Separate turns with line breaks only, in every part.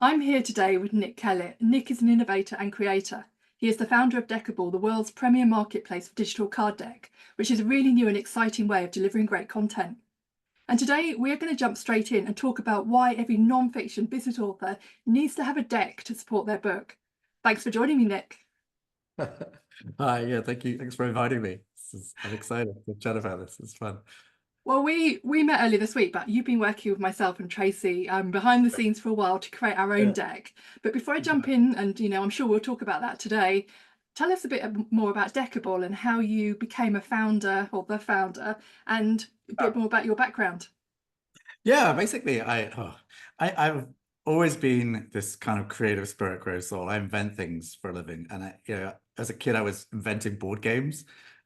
I'm here today with Nick Kellet. Nick is an innovator and creator. He is the founder of Deckible, the world's premier marketplace for digital card deck, which is a really new and exciting way of delivering great content. And today we're going to jump straight in and talk about why every non-fiction business author needs to have a deck to support their book. Thanks for joining me, Nick.
Hi, yeah, thank you. Thanks for inviting me. I'm excited to chat about this. It's fun.
Well, we met earlier this week, but you've been working with myself and Tracy behind the scenes for a while to create our own
Yeah.
deck. But before I jump in, and I'm sure we'll talk about that today, tell us a bit more about Deckible and how you became a founder or the founder, and a bit more about your background.
Yeah, basically, I've always been this kind of creative spirit, creative soul. I invent things for a living, and as a kid, I was inventing board games.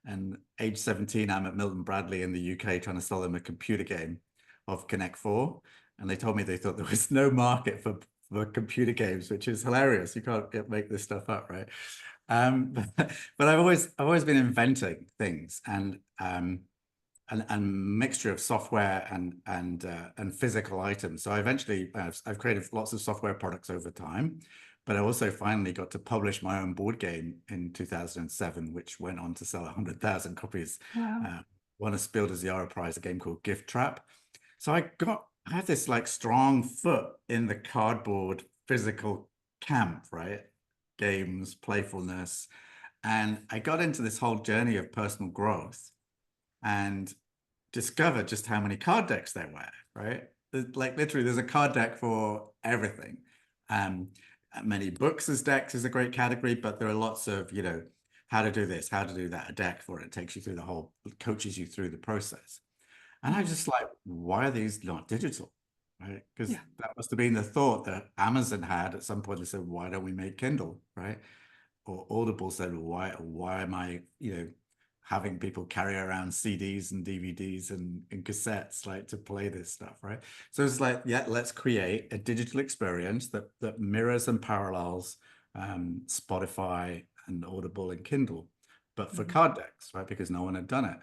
And age 17, I'm at Milton Bradley in the UK trying to sell them a computer game of Connect 4, and they told me they thought there was no market for computer games, which is hilarious. You can't make this stuff up, right? But I've always been inventing things and mixture of software and physical items. So I've created lots of software products over time, but I also finally got to publish my own board game in 2007, which went on to sell 100,000 copies.
Wow.
Won a Spiel des Jahres prize, a game called GiftTRAP. So I had this like strong foot in the cardboard physical camp, right? Games, playfulness. And I got into this whole journey of personal growth and discovered just how many card decks there were, right? Like literally, there's a card deck for everything. Many books as decks is a great category, but there are lots of, how to do this, how to do that, a deck for it. It takes you through the whole, coaches you through the process. And I just like, why are these not digital? Right? Because
Yeah.
that must have been the thought that Amazon had at some point. They said, why don't we make Kindle? Right? Or Audible said, why am I, having people carry around CDs and DVDs and cassettes like to play this stuff, right? So it's like, yeah, let's create a digital experience that mirrors and parallels Spotify and Audible and Kindle, but for card decks, right? Because no one had done it.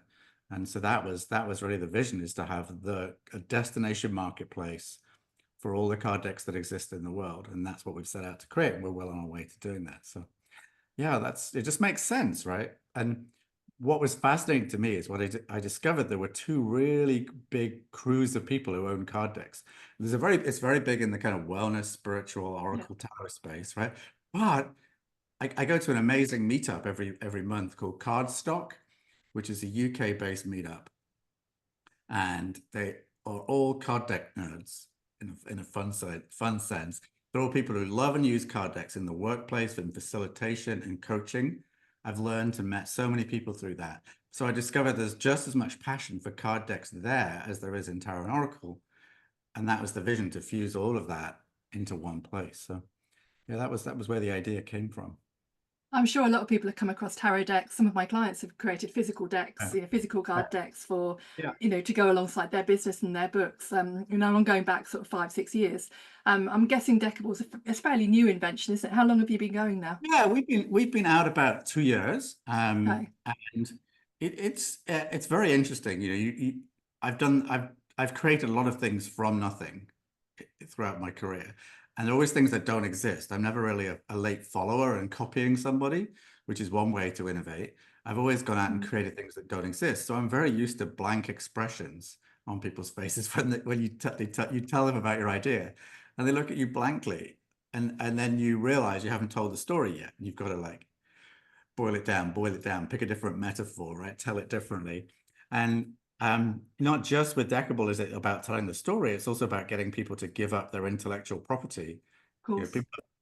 And so that was really the vision, is to have a destination marketplace for all the card decks that exist in the world. And that's what we've set out to create. And we're well on our way to doing that. So yeah, it just makes sense, right? And what was fascinating to me is I discovered there were two really big crews of people who own card decks. It's very big in the kind of wellness, spiritual,
Yeah.
Oracle Tower space, right? But I go to an amazing meetup every month called Cardstock, which is a UK-based meetup, and they are all card deck nerds in a fun sense. They're all people who love and use card decks in the workplace, in facilitation and coaching. I've learned and met so many people through that. So I discovered there's just as much passion for card decks there as there is in Tarot and Oracle. And that was the vision, to fuse all of that into one place. So yeah, that was where the idea came from.
I'm sure a lot of people have come across tarot decks. Some of my clients have created physical decks,
Yeah.
physical card decks for,
Yeah.
to go alongside their business and their books. I'm going back sort of 5, 6 years. I'm guessing Deckible is a fairly new invention, isn't it? How long have you been going now?
Yeah, we've been out about 2 years,
Okay.
and it's very interesting. I've created a lot of things from nothing throughout my career, and there are always things that don't exist. I'm never really a late follower and copying somebody, which is one way to innovate. I've always gone out and created things that don't exist. So I'm very used to blank expressions on people's faces when you tell them about your idea, and they look at you blankly, and then you realize you haven't told the story yet. And you've got to like boil it down, pick a different metaphor, right? Tell it differently. And not just with Deckible is it about telling the story, it's also about getting people to give up their intellectual property.
Of course.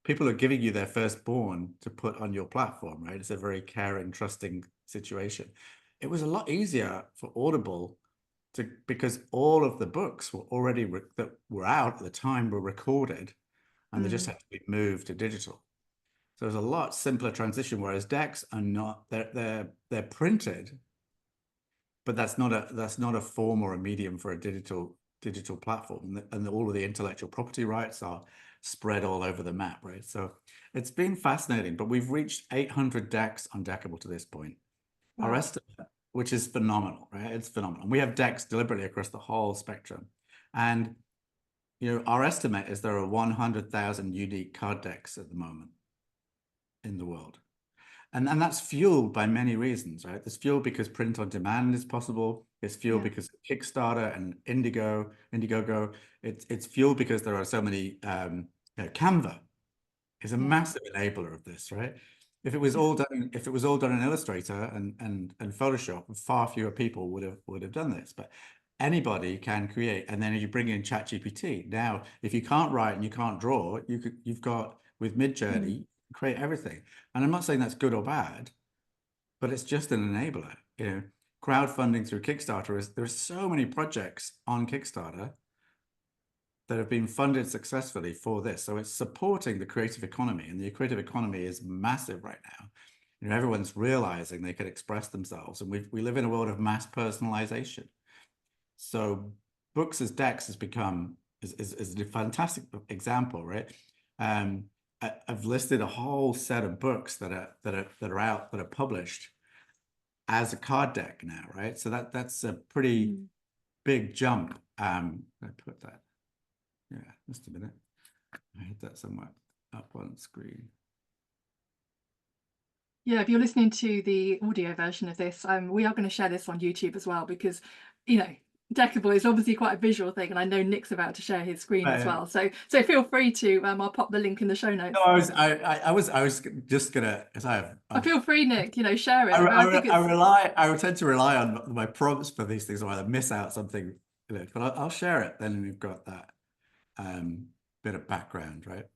People are giving you their firstborn to put on your platform, right? It's a very caring, trusting situation. It was a lot easier for Audible because all of the books were already that were out at the time were recorded, and they just had to be moved to digital. So it's a lot simpler transition, whereas decks are not, they're printed, but that's not a form or a medium for a digital platform. And all of the intellectual property rights are spread all over the map, right? So it's been fascinating, but we've reached 800 decks on Deckible to this point.
Wow.
Our estimate, which is phenomenal, right? It's phenomenal. We have decks deliberately across the whole spectrum. And our estimate is there are 100,000 unique card decks at the moment in the world. And that's fueled by many reasons, right? It's fueled because print on demand is possible. It's fueled because of Kickstarter and Indiegogo. It's fueled because there are so many, Canva is a massive enabler of this, right? If it was all done in Illustrator and Photoshop, far fewer people would have done this. But anybody can create, and then you bring in ChatGPT. Now, if you can't write and you can't draw, you've got with Midjourney, create everything. And I'm not saying that's good or bad, but it's just an enabler. Crowdfunding through Kickstarter there's so many projects on Kickstarter that have been funded successfully for this. So it's supporting the creative economy, and the creative economy is massive right now. Everyone's realizing they could express themselves, and we live in a world of mass personalization. So books as decks is a fantastic example, right? I've listed a whole set of books that are published as a card deck now, right? So that's a pretty big jump. I put that. Yeah, just a minute. I hit that somewhere up on screen.
Yeah, if you're listening to the audio version of this, we are going to share this on YouTube as well, because Deckible is obviously quite a visual thing, and I know Nick's about to share his screen as well. So feel free to. I'll pop the link in the show notes.
No, I was just gonna. I
feel free, Nick. Share it.
I tend to rely on my prompts for these things, or I miss out something. But I'll share it. Then we've got that bit of background, right?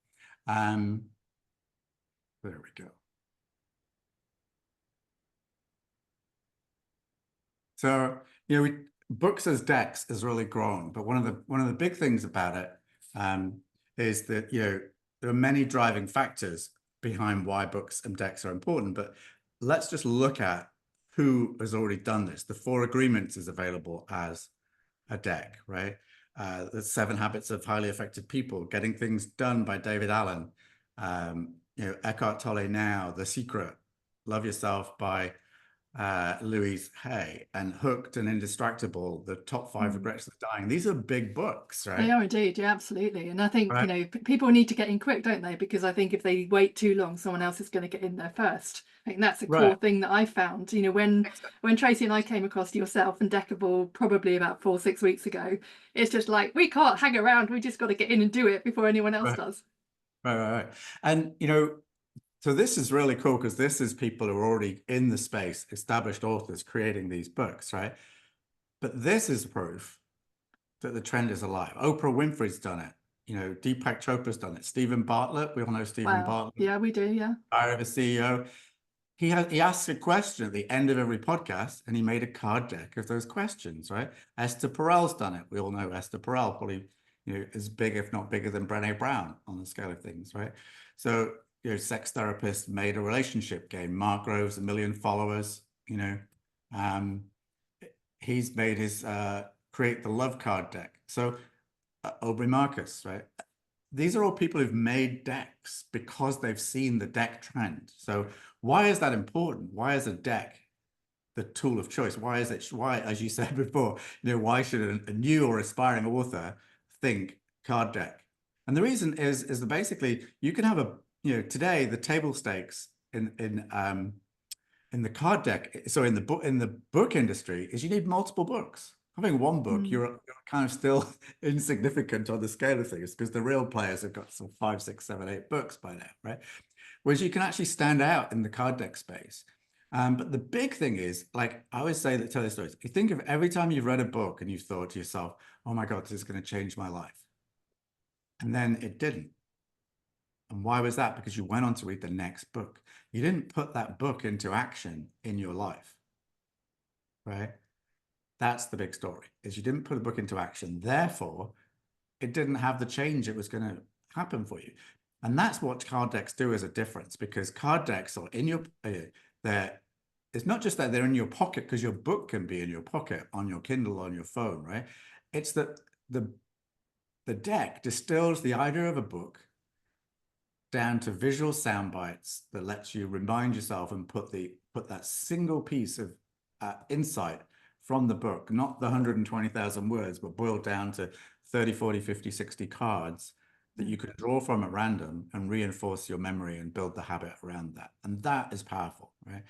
There we go. So books as decks has really grown, but one of the big things about it is that there are many driving factors behind why books and decks are important. But let's just look at who has already done this. The 4 Agreements is available as a deck, right? The 7 Habits of Highly Effective People, Getting Things Done by David Allen, Eckhart Tolle Now, The Secret, Love Yourself by Louise Hay, and Hooked and Indistractable, The Top 5 Regrets of Dying. These are big books, right?
They are indeed, yeah, absolutely. And I think people need to get in quick, don't they? Because I think if they wait too long, someone else is going to get in there first. I think that's a core thing that I found. When Tracy and I came across yourself and Deckible probably about 4-6 weeks ago, it's just like, we can't hang around. We just got to get in and do it before anyone else does.
Right. And so this is really cool, because this is people who are already in the space, established authors creating these books, right? But this is proof that the trend is alive. Oprah Winfrey's done it. Deepak Chopra's done it. Stephen Bartlett, we all know Stephen Bartlett.
Yeah, we do, yeah.
Fire of a CEO. He asks a question at the end of every podcast, and he made a card deck of those questions, right? Esther Perel's done it. We all know Esther Perel, probably is big, if not bigger than Brené Brown on the scale of things, right? So sex therapist made a relationship game. Mark Groves, 1 million followers. He's made his create the love card deck. So Aubrey Marcus, right? These are all people who've made decks because they've seen the deck trend. So why is that important? Why is a deck the tool of choice? Why, as you said before, why should a new or aspiring author think card deck? And the reason is that basically you can have today the table stakes in the card deck, so in the book industry, is you need multiple books. Having one book, you're kind of still insignificant on the scale of things, because the real players have got some 5, 6, 7, 8 books by now, right? Whereas you can actually stand out in the card deck space. But the big thing is, like I always say, that tell the stories. You think of every time you've read a book and you've thought to yourself, oh my God, this is going to change my life. And then it didn't. And why was that? Because you went on to read the next book. You didn't put that book into action in your life, right? That's the big story, is you didn't put a book into action. Therefore, it didn't have the change it was going to happen for you. And that's what card decks do as a difference, because card decks are in your, it's not just that they're in your pocket, because your book can be in your pocket on your Kindle, on your phone, right? It's that the deck distills the idea of a book down to visual sound bites that lets you remind yourself and put that single piece of insight from the book, not the 120,000 words, but boiled down to 30, 40, 50, 60 cards that you can draw from at random and reinforce your memory and build the habit around that. And that is powerful, right?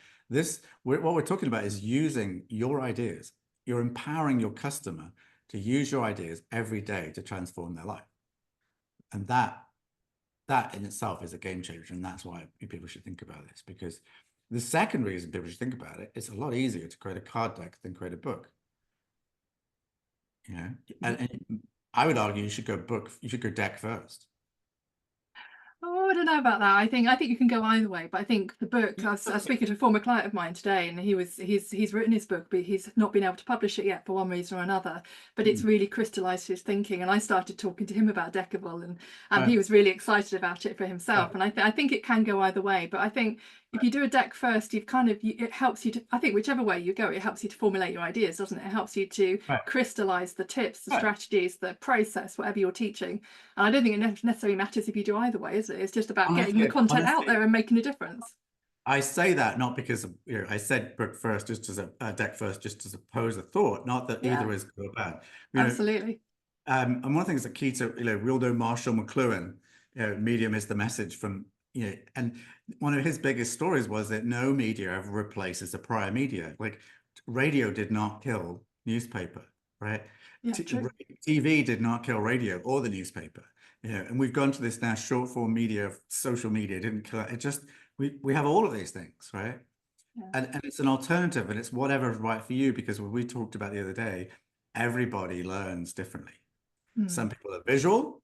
What we're talking about is using your ideas. You're empowering your customer to use your ideas every day to transform their life. And that in itself is a game changer. And that's why people should think about this, because the second reason people should think about it, it's a lot easier to create a card deck than create a book. You know, and I would argue you should go deck first.
Oh, I don't know about that. I think you can go either way, but I think the book. I was speaking to a former client of mine today, and he's written his book, but he's not been able to publish it yet for one reason or another. But it's really crystallized his thinking, and I started talking to him about Deckible, and he was really excited about it for himself. And I think it can go either way. But I think if you do a deck first, it helps you to. I think whichever way you go, it helps you to formulate your ideas, doesn't it? It helps you to crystallize the tips, the strategies, the process, whatever you're teaching. And I don't think it necessarily matters if you do either way, is it? It's just about getting the content out there and making a difference.
I say that not because I said book first just as a deck first just as a pose of thought, not that either is good or bad.
Absolutely.
And one of the things that key to Rildo Marshall McLuhan, medium is the message from and one of his biggest stories was that no media ever replaces a prior media. Like radio did not kill newspaper, right?
Yeah, true.
TV did not kill radio or the newspaper. And we've gone to this now short form media, social media didn't kill it. It just we have all of these things, right? Yeah. And it's an alternative, and it's whatever is right for you, because what we talked about the other day, everybody learns differently. Some people are visual,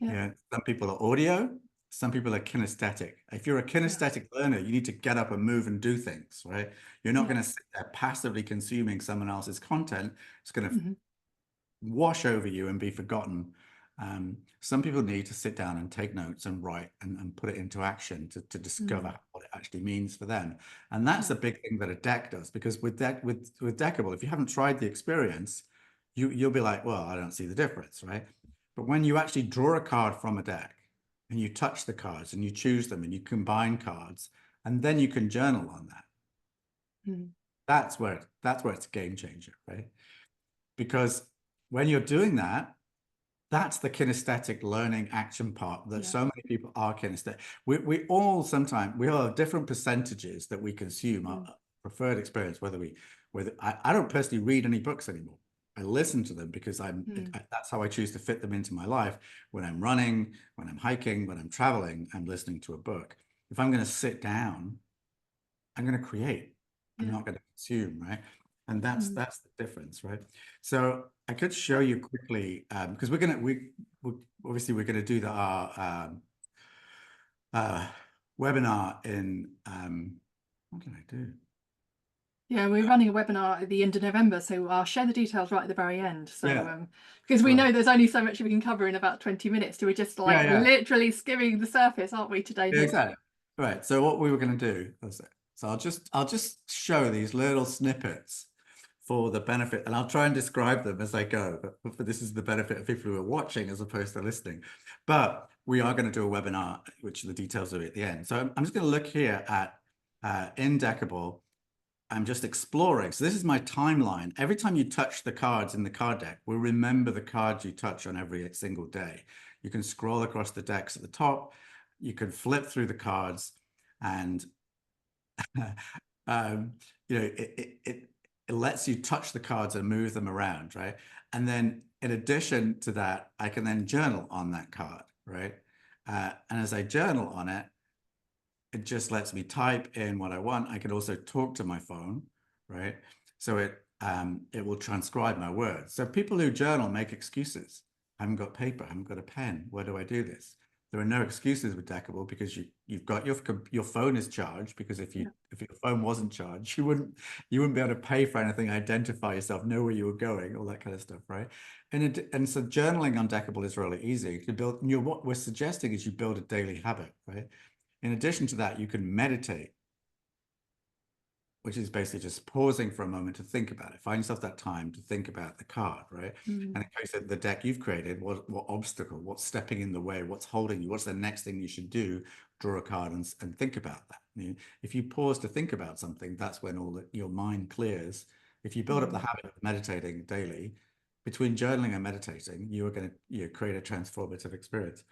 some people are audio, some people are kinesthetic. If you're a kinesthetic learner, you need to get up and move and do things, right? You're not going to sit there passively consuming someone else's content. It's going to wash over you and be forgotten. Some people need to sit down and take notes and write and put it into action to discover what it actually means for them. And that's the big thing that a deck does, because with Deckible, if you haven't tried the experience, you'll be like, well, I don't see the difference, right? But when you actually draw a card from a deck and you touch the cards and you choose them and you combine cards, and then you can journal on that. That's where it's a game changer, right? Because when you're doing that, that's the kinesthetic learning action part that so many people are kinesthetic. We all have different percentages that we consume our preferred experience, whether I don't personally read any books anymore. I listen to them because that's how I choose to fit them into my life. When I'm running, when I'm hiking, when I'm traveling, I'm listening to a book. If I'm going to sit down, I'm going to create. I'm not going to consume, right? And that's the difference, right? So I could show you quickly, because we're obviously we're going to do our webinar in what did I do?
Yeah, we're running a webinar at the end of November, so I'll share the details right at the very end. So because we know there's only so much we can cover in about 20 minutes. So we're just like literally skimming the surface, aren't we, today?
Yeah, exactly. Right. So what we were going to do, so I'll just show these little snippets for the benefit, and I'll try and describe them as I go, but this is the benefit of people who are watching as opposed to listening. But we are going to do a webinar, which the details are at the end. So I'm just going to look here at in Deckible. I'm just exploring. So this is my timeline. Every time you touch the cards in the card deck, we'll remember the cards you touch on every single day. You can scroll across the decks at the top. You can flip through the cards, and it lets you touch the cards and move them around, right? And then in addition to that, I can then journal on that card, right? And as I journal on it, it just lets me type in what I want. I can also talk to my phone, right? So it will transcribe my words. So people who journal make excuses. I haven't got paper, I haven't got a pen. Where do I do this? There are no excuses with Deckible, because you've got your phone is charged, because if your phone wasn't charged, you wouldn't be able to pay for anything, identify yourself, know where you were going, all that kind of stuff, right? And so journaling on Deckible is really easy to build. What we're suggesting is you build a daily habit, right? In addition to that, you can meditate, which is basically just pausing for a moment to think about it. Find yourself that time to think about the card, right? And in case of the deck you've created, what obstacle, what's stepping in the way, what's holding you, what's the next thing you should do? Draw a card and think about that. If you pause to think about something, that's when your mind clears. If you build up the habit of meditating daily, between journaling and meditating, you are going to create a transformative experience.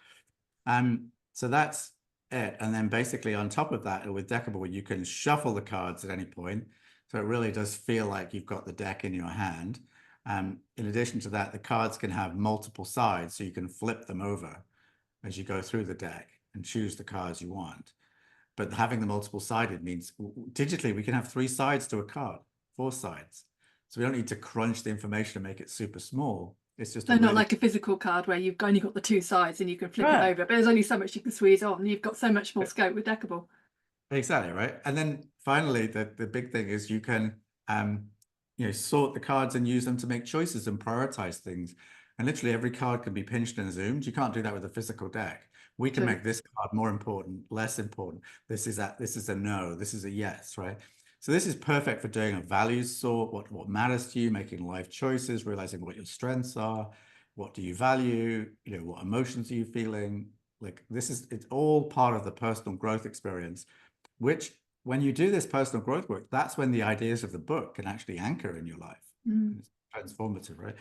So that's it. And then basically on top of that, with Deckible, you can shuffle the cards at any point. So it really does feel like you've got the deck in your hand. In addition to that, the cards can have multiple sides, so you can flip them over as you go through the deck and choose the cards you want. But having the multiple sided means digitally we can have 3 sides to a card, 4 sides. So we don't need to crunch the information and make it super small. It's just
So not like a physical card where you've only got the 2 sides and you can flip it over, but there's only so much you can squeeze on. You've got so much more scope with Deckible.
Exactly, right. And then finally, the big thing is you can sort the cards and use them to make choices and prioritize things. And literally every card can be pinched and zoomed. You can't do that with a physical deck. We can make this card more important, less important. This is a no, this is a yes, right? So this is perfect for doing a values sort, what matters to you, making life choices, realizing what your strengths are, what do you value, what emotions are you feeling? Like it's all part of the personal growth experience, which when you do this personal growth work, that's when the ideas of the book can actually anchor in your life. It's transformative, right?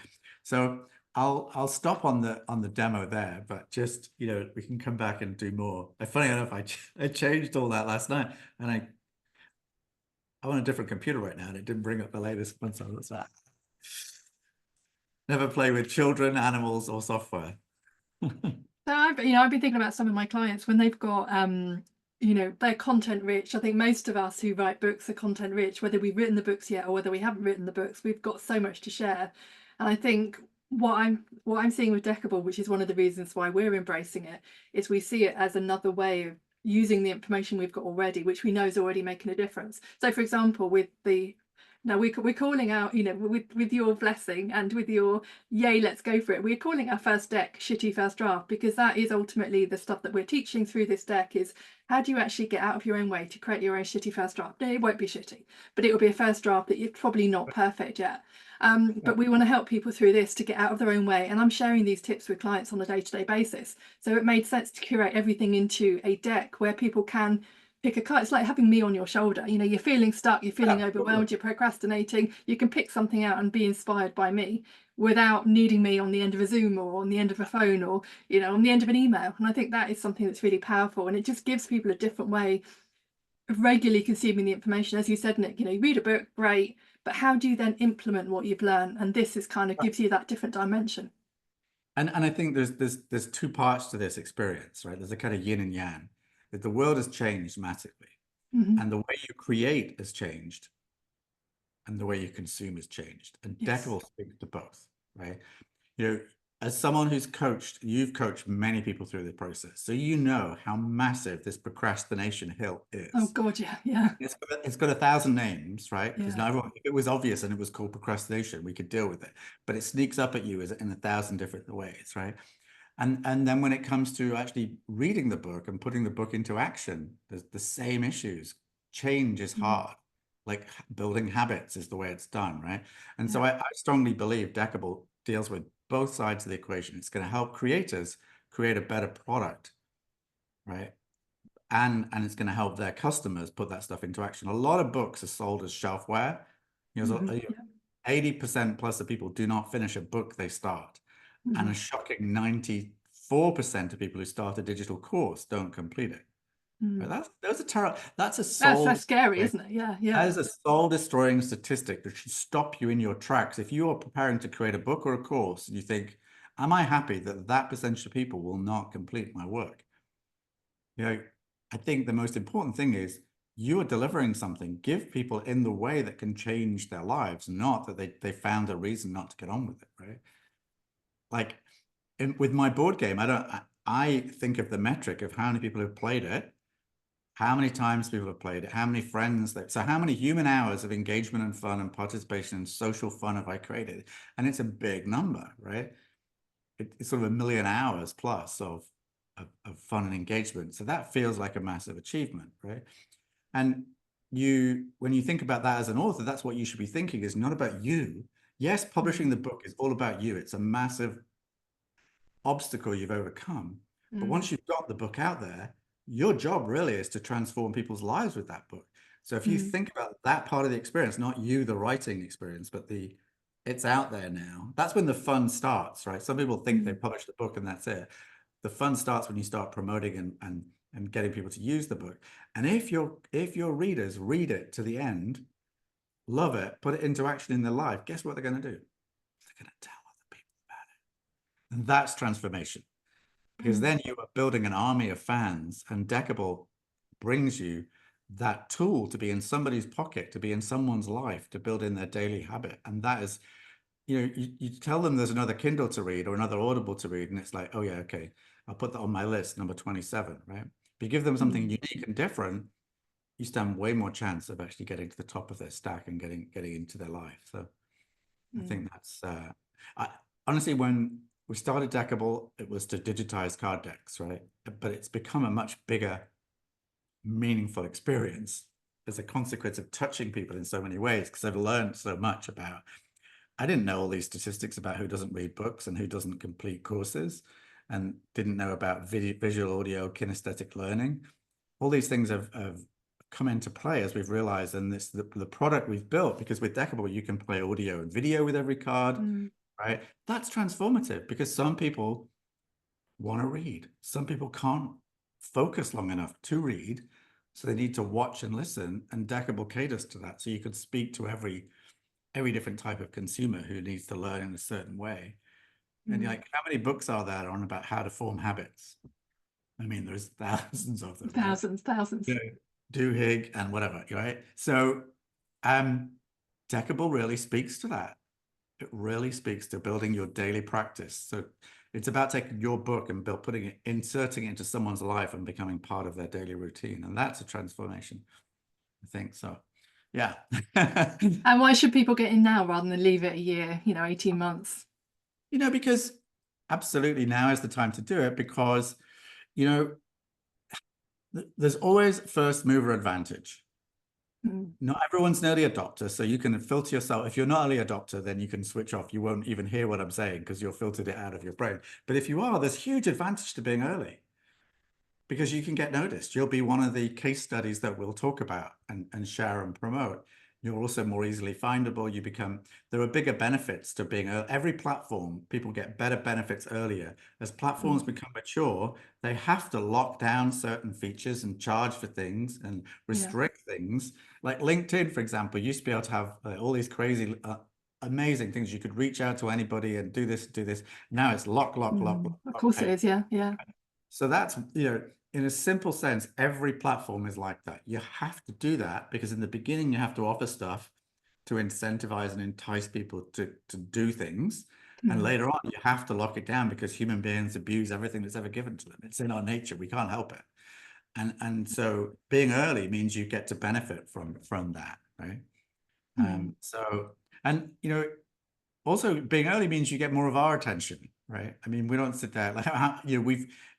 So I'll stop on the demo there, but just we can come back and do more. Funny enough, I changed all that last night, and I'm on a different computer right now, and it didn't bring up the latest one. So that's that. Never play with children, animals, or software.
So I've been thinking about some of my clients when they've got they're content rich. I think most of us who write books are content rich, whether we've written the books yet or whether we haven't written the books. We've got so much to share, and I think what I'm seeing with Deckible, which is one of the reasons why we're embracing it, is we see it as another way of using the information we've got already, which we know is already making a difference. So, for example, with the now we're calling out, with your blessing and with your yay, let's go for it. We're calling our first deck Shitty First Draft, because that is ultimately the stuff that we're teaching through this deck is how do you actually get out of your own way to create your own shitty first draft. No, it won't be shitty, but it will be a first draft that you're probably not perfect yet. But we want to help people through this to get out of their own way. And I'm sharing these tips with clients on a day-to-day basis. So it made sense to curate everything into a deck where people can pick a card. It's like having me on your shoulder. You're feeling stuck, you're feeling overwhelmed, you're procrastinating. You can pick something out and be inspired by me without needing me on the end of a Zoom or on the end of a phone or on the end of an email. And I think that is something that's really powerful, and it just gives people a different way of regularly consuming the information. As you said, Nick, you read a book, great, but how do you then implement what you've learned? And this is kind of gives you that different dimension.
And I think there's 2 parts to this experience, right? There's a kind of yin and yang. That the world has changed massively, and the way you create has changed, and the way you consume has changed. And Deckible speaks to both, right? As someone who's you've coached many people through the process, so how massive this procrastination hill is.
Oh God, yeah.
It's got 1,000 names, right? Because now if it was obvious and it was called procrastination, we could deal with it. But it sneaks up at you in 1,000 different ways, right? And then when it comes to actually reading the book and putting the book into action, there's the same issues. Change is hard. Like building habits is the way it's done, right? And so I strongly believe Deckible deals with both sides of the equation. It's going to help creators create a better product, right? And it's going to help their customers put that stuff into action. A lot of books are sold as shelfware. 80% plus of people do not finish a book they start. And a shocking 94% of people who start a digital course don't complete it. But that's
scary, isn't it? Yeah.
That is a soul-destroying statistic that should stop you in your tracks. If you are preparing to create a book or a course and you think, am I happy that percentage of people will not complete my work? I think the most important thing is you are delivering something. Give people in the way that can change their lives, not that they found a reason not to get on with it, right? Like with my board game, I think of the metric of how many people have played it, how many times people have played it, how many friends so how many human hours of engagement and fun and participation and social fun have I created? And it's a big number, right? It's sort of 1 million hours plus of fun and engagement. So that feels like a massive achievement, right? And when you think about that as an author, that's what you should be thinking, is not about you. Yes, publishing the book is all about you. It's a massive obstacle you've overcome. But once you've got the book out there, your job really is to transform people's lives with that book. So if you think about that part of the experience, not you, the writing experience, but the it's out there now. That's when the fun starts, right? Some people think they
Mm.
publish the book and that's it. The fun starts when you start promoting and getting people to use the book. And if your readers read it to the end, love it, put it into action in their life, guess what they're going to do? They're going to tell other people about it. And that's transformation. Because
Mm.
then you are building an army of fans, and Deckible brings you that tool to be in somebody's pocket, to be in someone's life, to build in their daily habit. And that is, you tell them there's another Kindle to read or another Audible to read, and it's like, oh yeah, okay, I'll put that on my list, number 27, right? If you give them something unique and different, you stand way more chance of actually getting to the top of their stack and getting into their life. So I think that's honestly, when we started Deckible, it was to digitize card decks, right? But it's become a much bigger, meaningful experience as a consequence of touching people in so many ways, because I've learned so much about. I didn't know all these statistics about who doesn't read books and who doesn't complete courses, and didn't know about visual, audio, kinesthetic learning. All these things have come into play as we've realized, and this the product we've built, because with Deckible you can play audio and video with every card, right? That's transformative, because some people want to read, some people can't focus long enough to read, so they need to watch and listen, and Deckible caters to that. So you could speak to every different type of consumer who needs to learn in a certain way. And like, how many books are there on about how to form habits? I mean, there's thousands of them, right?
Thousands.
Yeah. Duhigg and whatever, right? So Deckible really speaks to that. It really speaks to building your daily practice. So it's about taking your book and inserting it into someone's life and becoming part of their daily routine. And that's a transformation, I think. So yeah.
And why should people get in now rather than leave it a year, 18 months?
Because absolutely now is the time to do it, because, there's always first mover advantage. Not everyone's an early adopter, so you can filter yourself. If you're not early adopter, then you can switch off. You won't even hear what I'm saying because you'll filtered it out of your brain. But if you are, there's huge advantage to being early, because you can get noticed. You'll be one of the case studies that we'll talk about and share and promote. You're also more easily findable. There are bigger benefits to being every platform. People get better benefits earlier. As platforms become mature, they have to lock down certain features and charge for things and restrict things. Like LinkedIn, for example, used to be able to have all these crazy, amazing things. You could reach out to anybody and do this, do this. Now it's lock.
Of course it is, yeah.
So that's, in a simple sense, every platform is like that. You have to do that because in the beginning, you have to offer stuff to incentivize and entice people to do things. And later on, you have to lock it down because human beings abuse everything that's ever given to them. It's in our nature. We can't help it. And so being early means you get to benefit from that, right? Also being early means you get more of our attention, right? I mean, we don't sit there like,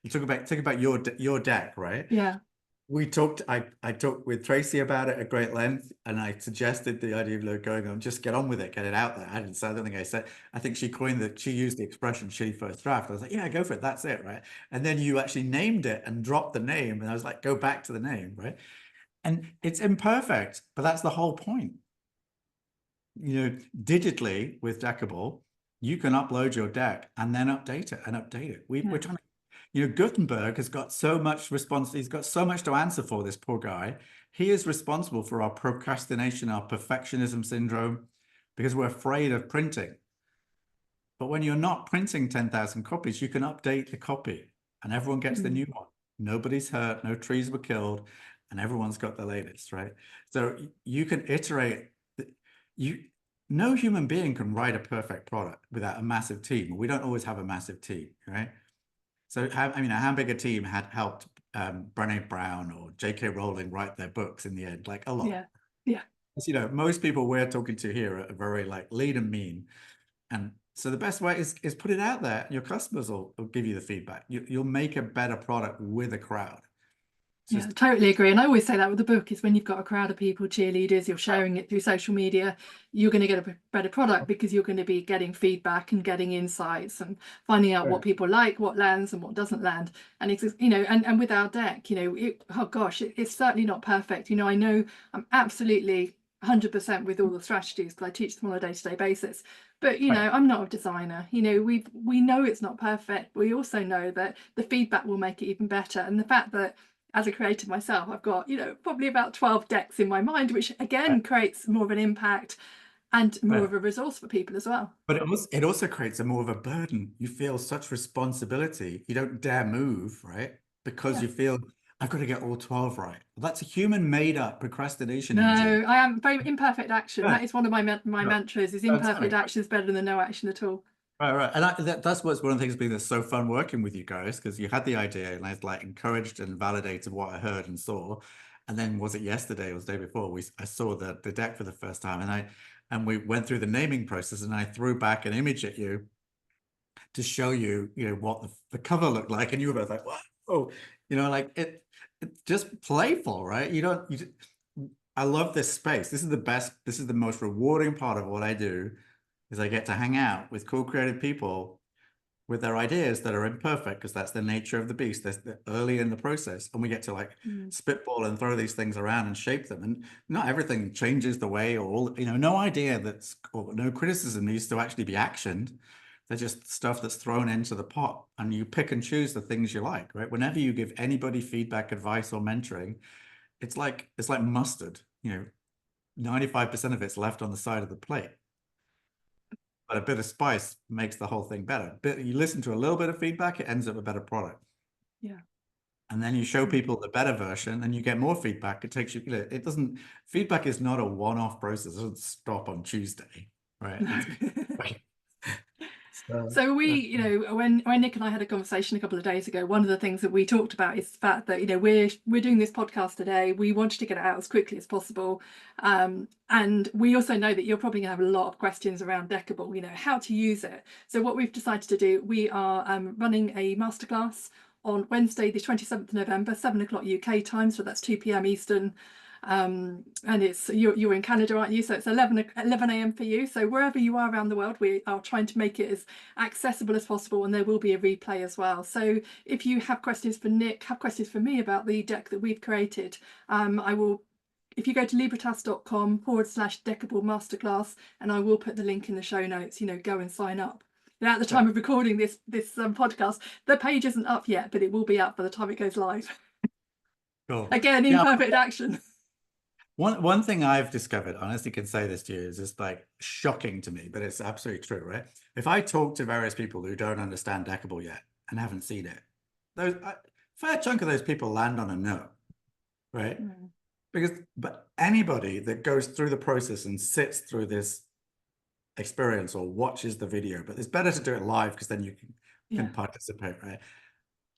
you talk about your deck, right?
Yeah.
I talked with Tracy about it at great length, and I suggested the idea of going on, just get on with it, get it out there. I don't think I said, I think she used the expression shitty first draft. I was like, yeah, go for it. That's it, right? And then you actually named it and dropped the name. And I was like, go back to the name, right? And it's imperfect, but that's the whole point. Digitally with Deckible, you can upload your deck and then update it. We're trying to, Gutenberg has got so much he's got so much to answer for, this poor guy. He is responsible for our procrastination, our perfectionism syndrome, because we're afraid of printing. But when you're not printing 10,000 copies, you can update the copy and everyone gets the new one. Nobody's hurt, no trees were killed, and everyone's got the latest, right? So you can iterate. No human being can write a perfect product without a massive team. We don't always have a massive team, right? So how big a team had helped Brené Brown or J.K. Rowling write their books in the end? Like a lot.
Yeah.
Most people we're talking to here are very like lean and mean. And so the best way is put it out there. Your customers will give you the feedback. You'll make a better product with a crowd.
Yeah, totally agree. And I always say that with the book is when you've got a crowd of people, cheerleaders, you're sharing it through social media, you're going to get a better product because you're going to be getting feedback and getting insights and finding out what people like, what lands and what doesn't land. And it's, and with our deck, it's certainly not perfect. I know I'm absolutely 100% with all the strategies, because I teach them on a day-to-day basis. But you
Right.
know, I'm not a designer. You know, we know it's not perfect, but we also know that the feedback will make it even better. And the fact that as a creator myself, I've got, you know, probably about 12 decks in my mind, which
Right.
again creates more of an impact and more
Yeah.
of a resource for people as well.
But it also creates a more of a burden. You feel such responsibility. You don't dare move, right? Because
Yeah.
you feel I've got to get all 12 right. Well, that's a human made up procrastination engine.
No, I am very imperfect action.
Yeah.
That is one of my
No,
mantras, is
exactly.
imperfect action is better than no action at all.
Right, right. And that's what's one of the things that's so fun working with you guys, because you had the idea and I like encouraged and validated what I heard and saw. And then was it yesterday or the day before, I saw the deck for the first time and we went through the naming process and I threw back an image at you to show you, you know, what the cover looked like. And you were both like, what? Oh, you know, like it's just playful, right? I love this space. This is the best, this is the most rewarding part of what I do is I get to hang out with cool creative people with their ideas that are imperfect because that's the nature of the beast. They're early in the process, and we get to like spitball and throw these things around and shape them. And not everything changes the way, or all, you know, no idea or no criticism needs to actually be actioned. They're just stuff that's thrown into the pot, and you pick and choose the things you like, right? Whenever you give anybody feedback, advice, or mentoring, it's like mustard. You know, 95% of it's left on the side of the plate. But a bit of spice makes the whole thing better. But you listen to a little bit of feedback, it ends up a better product.
Yeah.
And then you show people the better version and you get more feedback. It takes you, it doesn't, feedback is not a one-off process. It doesn't stop on Tuesday, right?
No.
So,
So you know, when Nick and I had a conversation a couple of days ago, one of the things that we talked about is the fact that, you know, we're doing this podcast today. We wanted to get it out as quickly as possible. And we also know that you're probably gonna have a lot of questions around Deckible, you know, how to use it. So what we've decided to do, we are running a masterclass on Wednesday, the 27th of November, 7 o'clock UK time. So that's 2 p.m. Eastern. And it's you're in Canada, aren't you? So it's 11 a.m. for you. So wherever you are around the world, we are trying to make it as accessible as possible, and there will be a replay as well. So if you have questions for Nick, have questions for me about the deck that we've created, I will, if you go to librotas.com/Deckible masterclass, and I will put the link in the show notes, you know, go and sign up. Now, at the time of recording this podcast, the page isn't up yet, but it will be up by the time it goes live.
cool.
Again, imperfect action.
One thing I've discovered, honestly can say this to you, is just like shocking to me, but it's absolutely true, right? If I talk to various people who don't understand Deckible yet and haven't seen it, a fair chunk of those people land on a no, right? But anybody that goes through the process and sits through this experience or watches the video, but it's better to do it live because then you can participate, right?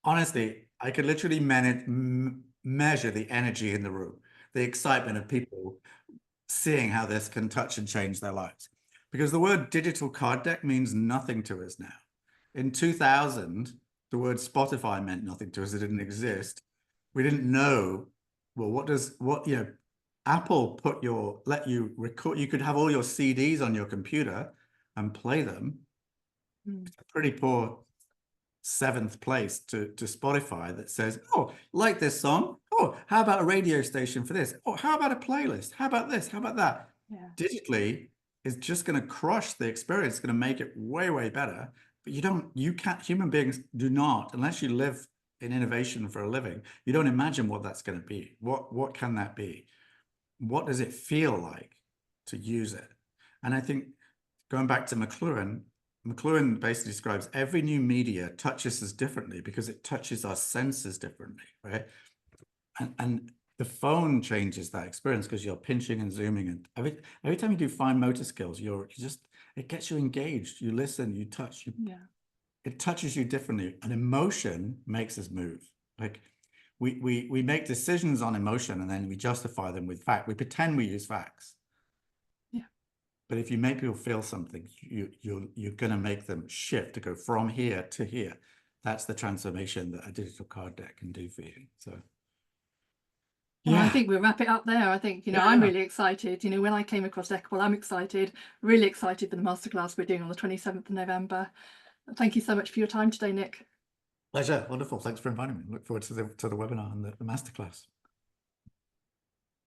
Honestly, I could literally measure the energy in the room, the excitement of people seeing how this can touch and change their lives. Because the word digital card deck means nothing to us now. In 2000, the word Spotify meant nothing to us. It didn't exist. We didn't know, well, you know, Apple let you record, you could have all your CDs on your computer and play them. It's a pretty poor 7th place to Spotify that says, oh, like this song. Oh, how about a radio station for this? Oh, how about a playlist? How about this? How about that?
Yeah.
Digitally is just going to crush the experience, going to make it way, way better. But human beings do not, unless you live in innovation for a living, you don't imagine what that's going to be. What can that be? What does it feel like to use it? And I think going back to McLuhan basically describes every new media touches us differently because it touches our senses differently, right? And the phone changes that experience because you're pinching and zooming, and every time you do fine motor skills, it gets you engaged. You listen, you touch, it touches you differently. And emotion makes us move. Like we make decisions on emotion and then we justify them with fact. We pretend we use facts. But if you make people feel something, you're going to make them shift to go from here to here. That's the transformation that a digital card deck can do for you. So,
well, I think we'll wrap it up there. I think, you know, I'm really excited. You know, when I came across Deckible, I'm excited, really excited for the masterclass we're doing on the 27th of November. Thank you so much for your time today, Nick.
Pleasure. Wonderful. Thanks for inviting me. Look forward to the webinar and the masterclass.